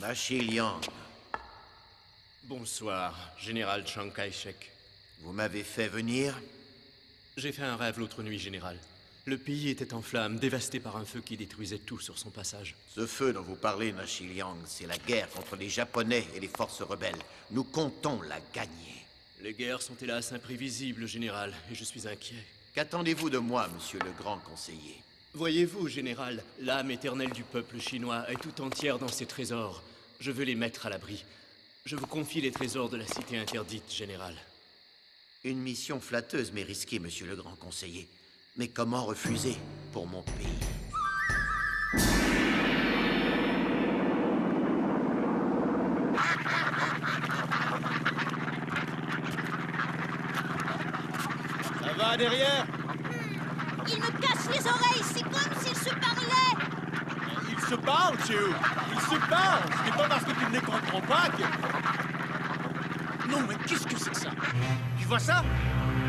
Ma Liang, Bonsoir, Général Chiang Kai-shek. vous m'avez fait venir? J'ai fait un rêve l'autre nuit, Général. Le pays était en flammes, dévasté par un feu qui détruisait tout sur son passage. Ce feu dont vous parlez, Ma Liang, c'est la guerre contre les Japonais et les forces rebelles. Nous comptons la gagner. Les guerres sont hélas imprévisibles, Général, et je suis inquiet. Qu'attendez-vous de moi, monsieur le grand conseiller? Voyez-vous, Général, l'âme éternelle du peuple chinois est tout entière dans ses trésors. Je veux les mettre à l'abri. Je vous confie les trésors de la cité interdite, Général. Une mission flatteuse mais risquée, monsieur le grand conseiller. Mais comment refuser pour mon pays? Ça va derrière? Il me casse les oreilles, c'est comme s'il se parlait. Il se parle, Chéo. Il se parle. Ce n'est pas parce que tu ne les comprends pas que... Non, mais qu'est-ce que c'est que ça? Tu vois ça?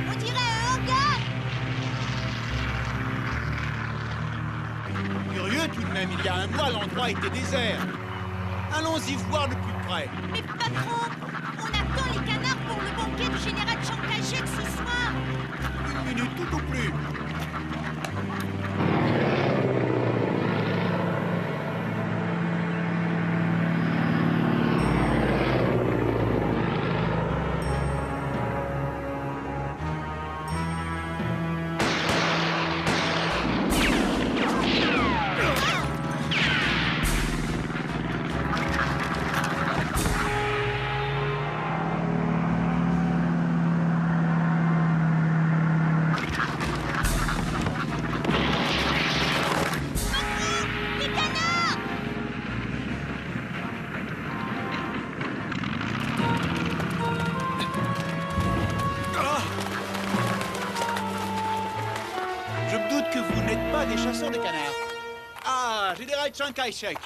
On dirait un hangar. Curieux tout de même, il y a un mois, l'endroit était désert. Allons-y voir de plus près. Mais patron, on attend les canards pour le banquet du général Chiang Kai-shek ce soir. Une minute tout au plus. Les canards. Je me doute que vous n'êtes pas des chasseurs de canards. Ah, général Chiang Kai-shek.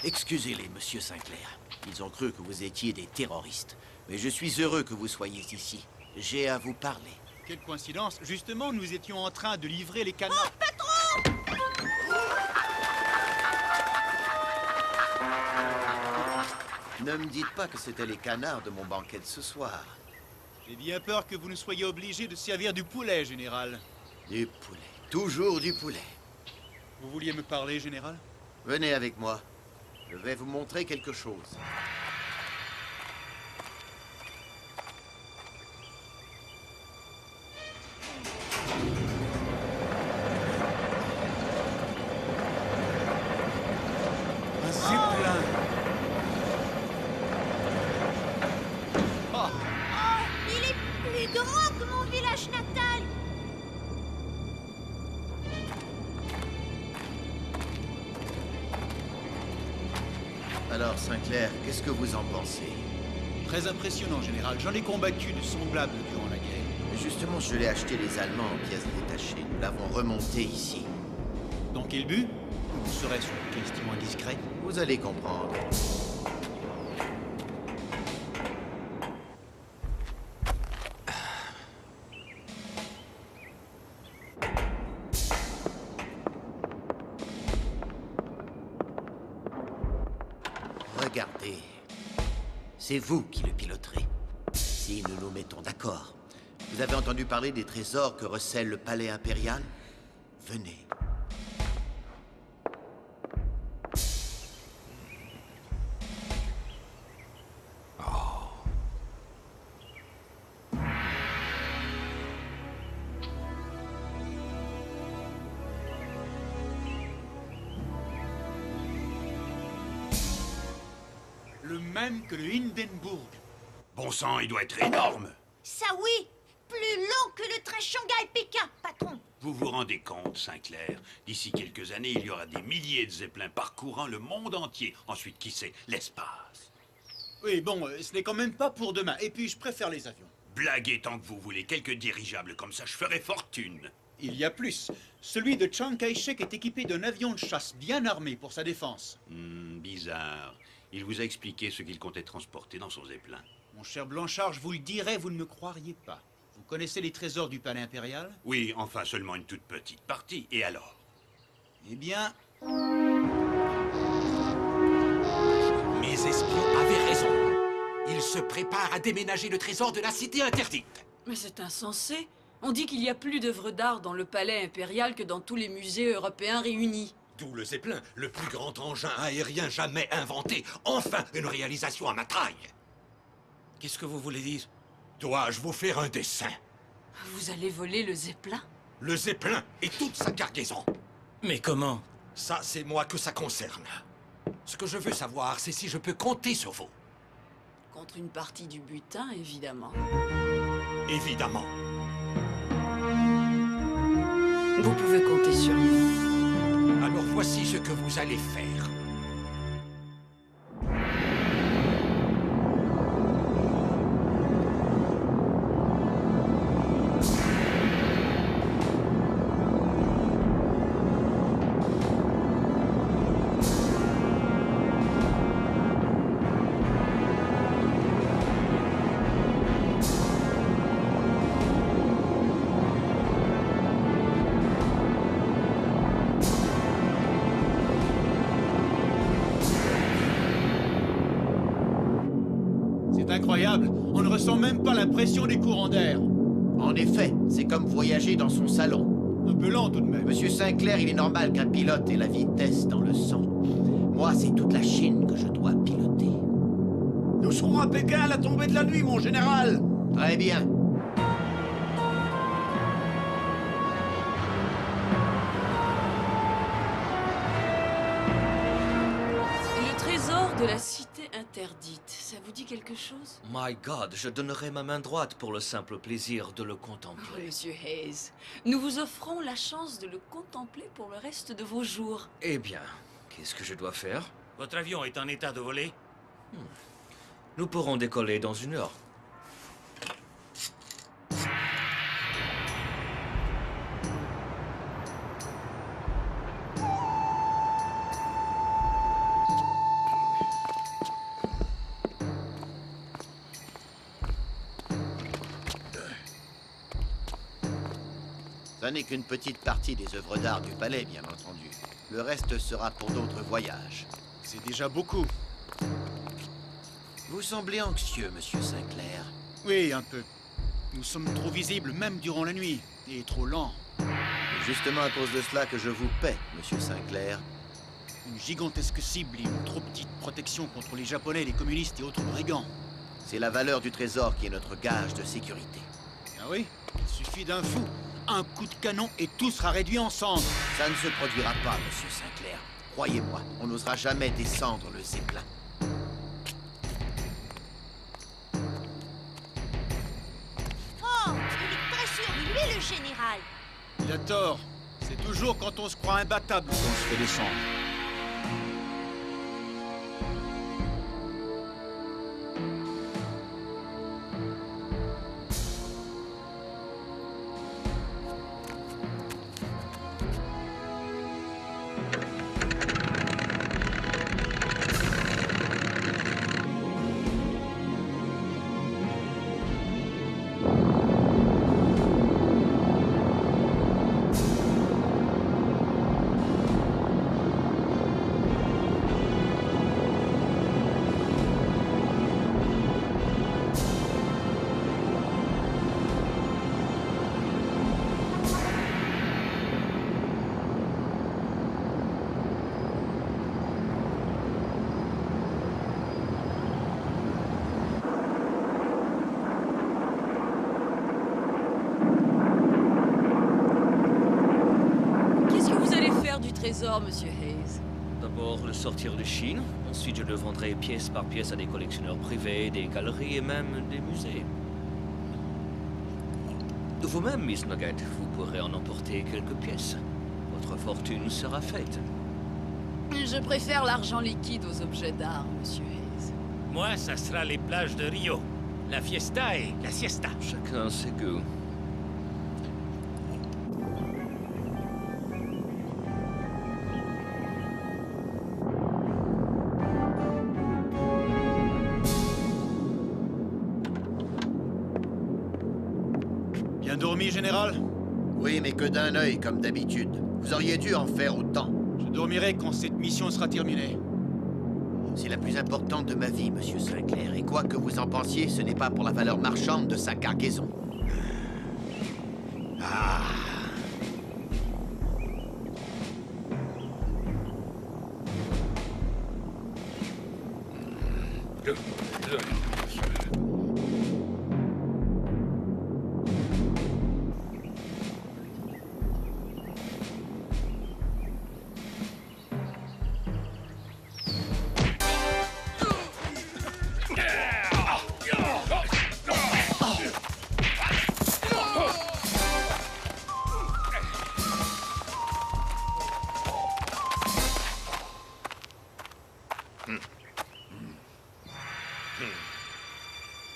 Excusez-les, monsieur Sinclair. Ils ont cru que vous étiez des terroristes. Mais je suis heureux que vous soyez ici. J'ai à vous parler. Quelle coïncidence. Justement, nous étions en train de livrer les canards. Ne me dites pas que c'était les canards de mon banquet de ce soir. J'ai bien peur que vous ne soyez obligé de servir du poulet, général. Du poulet. Toujours du poulet. Vous vouliez me parler, général? Venez avec moi. Je vais vous montrer quelque chose. Un zeppelin. Oh, il est plus grand que mon village natal. Alors, Sinclair, qu'est-ce que vous en pensez? Très impressionnant, général. J'en ai combattu de semblables durant la guerre. Justement, je l'ai acheté les Allemands en pièces détachées. Nous l'avons remonté ici. Dans quel but? Ou serait-ce une question indiscrète? Vous allez comprendre. Regardez. C'est vous qui le piloterez. Si nous nous mettons d'accord. Vous avez entendu parler des trésors que recèle le palais impérial? Venez. Le même que le Hindenburg. Bon sang, il doit être énorme. Ça oui, plus long que le train Shanghai-Pékin, patron. Vous vous rendez compte, Sinclair? D'ici quelques années, il y aura des milliers de zeppelins parcourant le monde entier. Ensuite, qui sait, l'espace. Oui, bon, ce n'est quand même pas pour demain. Et puis, je préfère les avions. Blaguez tant que vous voulez. Quelques dirigeables comme ça, je ferai fortune. Il y a plus. Celui de Chiang Kai-shek est équipé d'un avion de chasse bien armé pour sa défense. Bizarre. Il vous a expliqué ce qu'il comptait transporter dans son zeppelin. Mon cher Blanchard, je vous le dirai, vous ne me croiriez pas. Vous connaissez les trésors du palais impérial? Oui, enfin seulement une toute petite partie. Et alors? Eh bien... se prépare à déménager le trésor de la cité interdite. Mais c'est insensé. On dit qu'il y a plus d'œuvres d'art dans le palais impérial que dans tous les musées européens réunis. D'où le Zeppelin, le plus grand engin aérien jamais inventé. Enfin, une réalisation à ma taille. Qu'est-ce que vous voulez dire? Dois-je vous faire un dessin? Vous allez voler le Zeppelin? Le Zeppelin et toute sa cargaison. Mais comment? Ça, c'est moi que ça concerne. Ce que je veux savoir, c'est si je peux compter sur vous. Contre une partie du butin, évidemment. Évidemment. Vous pouvez compter sur nous. Alors voici ce que vous allez faire. C'est incroyable. On ne ressent même pas la pression des courants d'air. En effet, c'est comme voyager dans son salon. Un peu lent tout de même. Monsieur Sinclair, il est normal qu'un pilote ait la vitesse dans le sang. Moi, c'est toute la Chine que je dois piloter. Nous serons à Pékin à la tombée de la nuit, mon général. Très bien. Le trésor de la cité interdite, ça vous dit quelque chose? My God, je donnerais ma main droite pour le simple plaisir de le contempler. Monsieur Hayes, nous vous offrons la chance de le contempler pour le reste de vos jours. Eh bien, qu'est-ce que je dois faire? Votre avion est en état de voler? Nous pourrons décoller dans 1 heure. Ça n'est qu'une petite partie des œuvres d'art du palais, bien entendu. Le reste sera pour d'autres voyages. C'est déjà beaucoup. Vous semblez anxieux, monsieur Sinclair. Oui, un peu. Nous sommes trop visibles, même durant la nuit, et trop lents. C'est justement à cause de cela que je vous paie, monsieur Sinclair. Une gigantesque cible et une trop petite protection contre les Japonais, les communistes et autres brigands. C'est la valeur du trésor qui est notre gage de sécurité. Ah oui? Il suffit d'un fou. Un coup de canon et tout sera réduit en cendres. Ça ne se produira pas, monsieur Sinclair. Croyez-moi, on n'osera jamais descendre le Zeppelin. Oh, il est très sûr de lui, le général. Il a tort. C'est toujours quand on se croit imbattable qu'on se fait descendre. Trésor, monsieur Hayes. D'abord le sortir de Chine, ensuite je le vendrai pièce par pièce à des collectionneurs privés, des galeries et même des musées. Vous-même, Miss Nugget, vous pourrez en emporter quelques pièces. Votre fortune sera faite. Je préfère l'argent liquide aux objets d'art, monsieur Hayes. Moi, ça sera les plages de Rio. La fiesta et la siesta. Chacun ses goûts. Bien dormi, général? Oui, mais que d'un œil, comme d'habitude. Vous auriez dû en faire autant. Je dormirai quand cette mission sera terminée. C'est la plus importante de ma vie, monsieur Sinclair. Et quoi que vous en pensiez, ce n'est pas pour la valeur marchande de sa cargaison. Ah.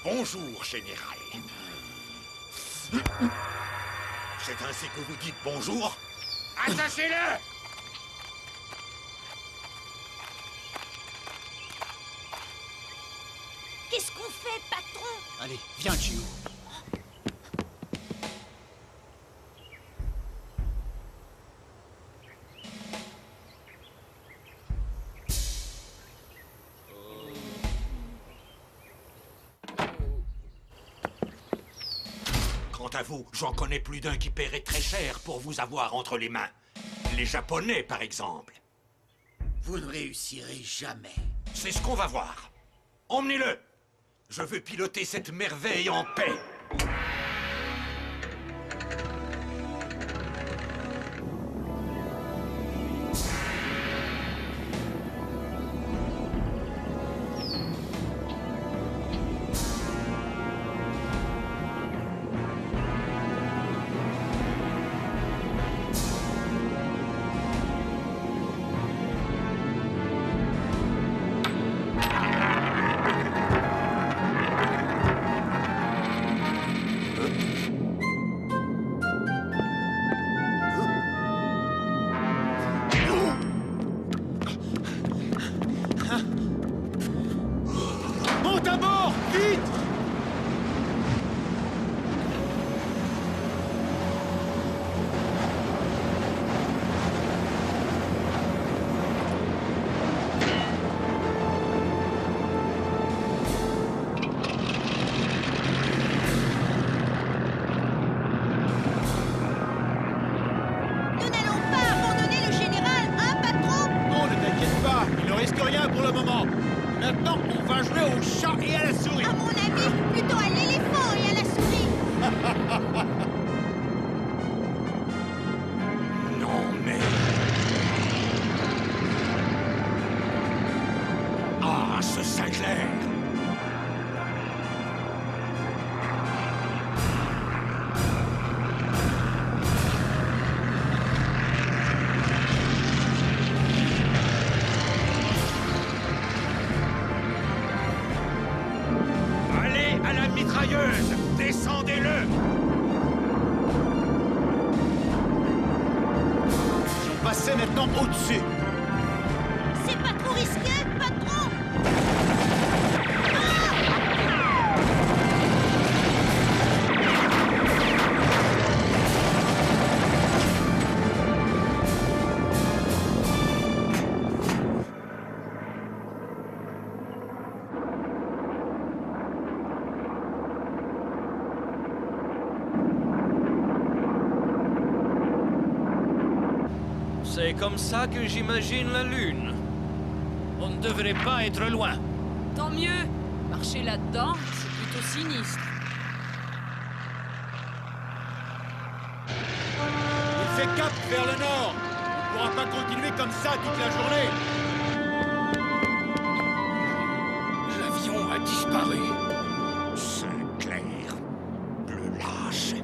Bonjour, général. C'est ainsi que vous dites bonjour? Attachez-le! Qu'est-ce qu'on fait, patron? Allez, viens, Chiu. Quant à vous, j'en connais plus d'un qui paierait très cher pour vous avoir entre les mains. Les Japonais, par exemple. Vous ne réussirez jamais. C'est ce qu'on va voir. Emmenez-le! Je veux piloter cette merveille en paix. Monte à bord! Vite! Nous n'allons pas abandonner le général, hein, patron? Non, ne t'inquiète pas, il ne risque rien pour le moment. Maintenant, on va jouer au chat et à la souris. À mon avis, plutôt à l'éléphant et à la souris. Non, mais... Ah, ce Sinclair! Allez à la mitrailleuse! Descendez-le! Si on passait maintenant au-dessus. C'est pas trop risqué, patron? C'est comme ça que j'imagine la Lune. On ne devrait pas être loin. Tant mieux. Marcher là-dedans, c'est plutôt sinistre. Il fait cap vers le nord. On ne pourra pas continuer comme ça toute la journée. L'avion a disparu. Sinclair, le lâche.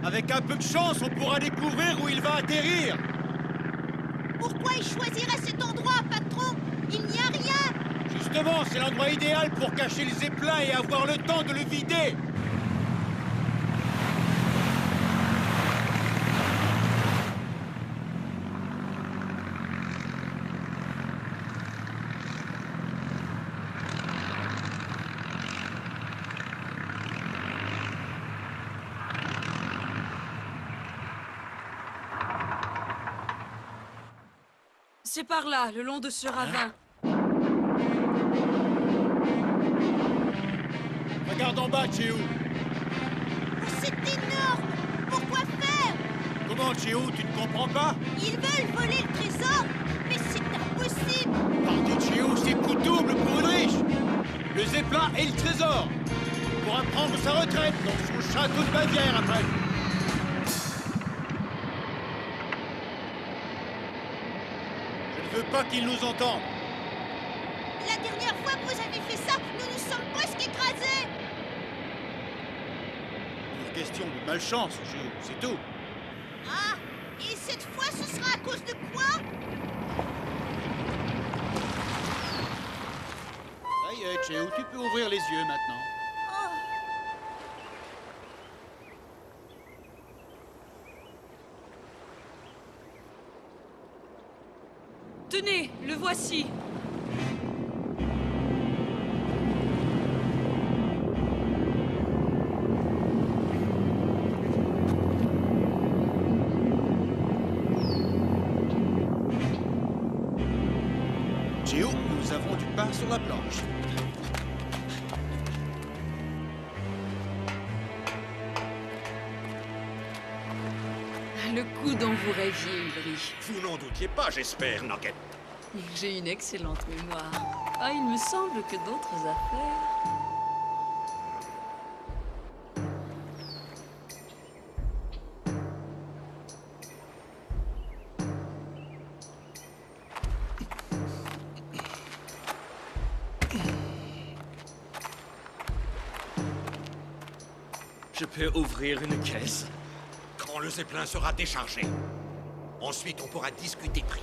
Avec un peu de chance, on pourra découvrir où il va atterrir. Pourquoi il choisirait cet endroit, patron? Il n'y a rien. Justement, c'est l'endroit idéal pour cacher les zeppelins et avoir le temps de le vider. C'est par là, le long de ce ravin. Regarde en bas, Chéou. Oh, c'est énorme! Pourquoi faire? Comment, Chéou, tu ne comprends pas? Ils veulent voler le trésor, mais c'est impossible! Parti de Chéou, c'est coup double pour Ulrich. Le Zeppelin et le trésor. Il pourra prendre sa retraite dans son château de Bavière après. Je ne veux pas qu'ils nous entendent. La dernière fois que vous avez fait ça, nous nous sommes presque écrasés! Une question de malchance, Chéou, c'est tout. Ah! Et cette fois, ce sera à cause de quoi? Ça y est, Chéou, tu peux ouvrir les yeux maintenant. Oh. Tenez, le voici. Chéou, nous avons du pain sur la planche. Le coup dont vous rêviez, Ulrich. Vous n'en doutiez pas, j'espère, Nugget. J'ai une excellente mémoire. Ah, il me semble que d'autres affaires... Je peux ouvrir une caisse? Quand le Zeppelin sera déchargé. Ensuite, on pourra discuter prix.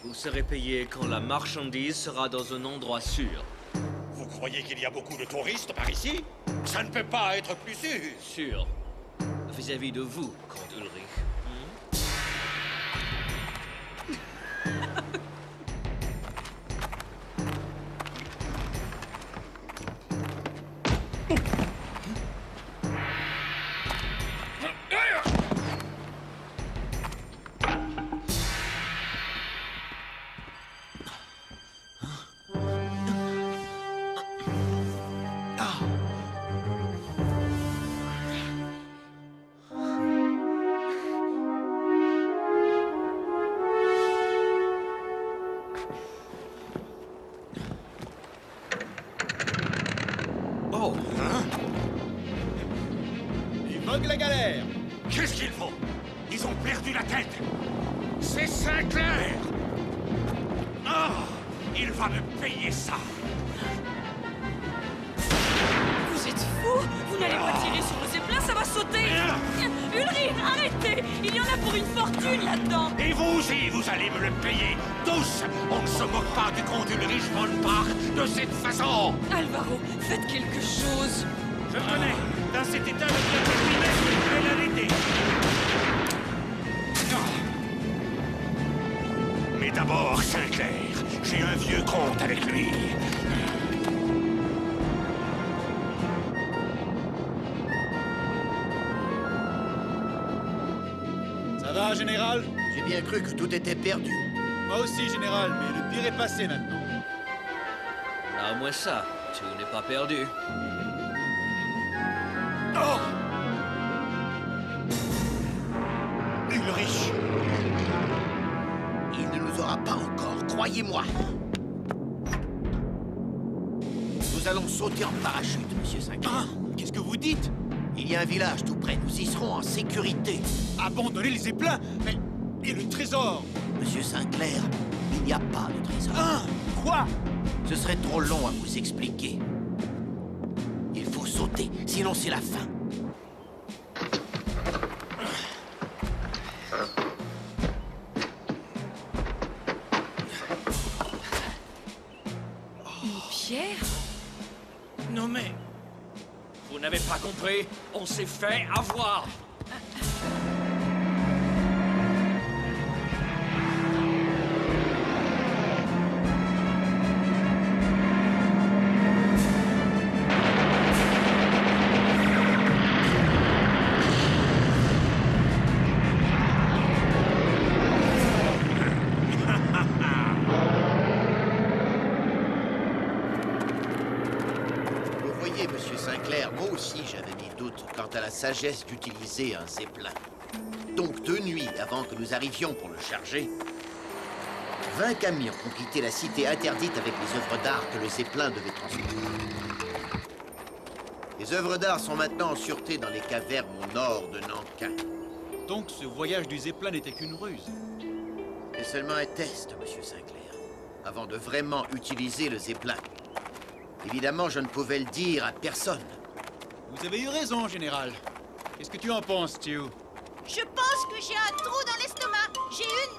Vous serez payé quand la marchandise sera dans un endroit sûr. Vous croyez qu'il y a beaucoup de touristes par ici? Ça ne peut pas être plus sûr. Sûr. Vis-à-vis de vous, comte Ulrich. Oh, hein? Il vogue la galère. Qu'est-ce qu'ils font? Ils ont perdu la tête. C'est Sinclair. Oh, il va me payer ça. Vous êtes fou? Vous n'allez pas tirer sur le Zeppelin, ça va sauter! Ulrich, arrêtez! Il y en a pour une fortune là-dedans! Et vous aussi, vous allez me le payer. Tous. On ne se moque pas du comte Ulrich von Bach de cette façon. Alvaro, faites quelque chose! Je connais. Dans cet état, le diable lui-même devrait l'arrêter. Mais d'abord, Sinclair, j'ai un vieux compte avec lui. Ça va, général? J'ai bien cru que tout était perdu. Moi aussi, général, mais le pire est passé maintenant. À moins ça, tout n'est pas perdu. Oh! Ulrich! Il ne nous aura pas encore, croyez-moi. Nous allons sauter en parachute, monsieur Sinclair. Hein? Qu'est-ce que vous dites? Il y a un village tout près, nous y serons en sécurité. Abandonner les Zeppelins? Mais... et le trésor? Monsieur Sinclair, il n'y a pas de trésor. Hein? Quoi? Ce serait trop long à vous expliquer. Il faut sauter, sinon c'est la fin. Une pierre? Non mais... Vous n'avez pas compris? On s'est fait avoir! Sinclair, moi aussi j'avais mis le doute quant à la sagesse d'utiliser un zeppelin. Donc 2 nuits avant que nous arrivions pour le charger, 20 camions ont quitté la cité interdite avec les œuvres d'art que le zeppelin devait transporter. Les œuvres d'art sont maintenant en sûreté dans les cavernes au nord de Nankin. Donc ce voyage du Zeppelin n'était qu'une ruse. C'est seulement un test, monsieur Sinclair, avant de vraiment utiliser le zeppelin. Évidemment, je ne pouvais le dire à personne. Vous avez eu raison, Général. Qu'est-ce que tu en penses, Stu? Je pense que j'ai un trou dans l'estomac. J'ai une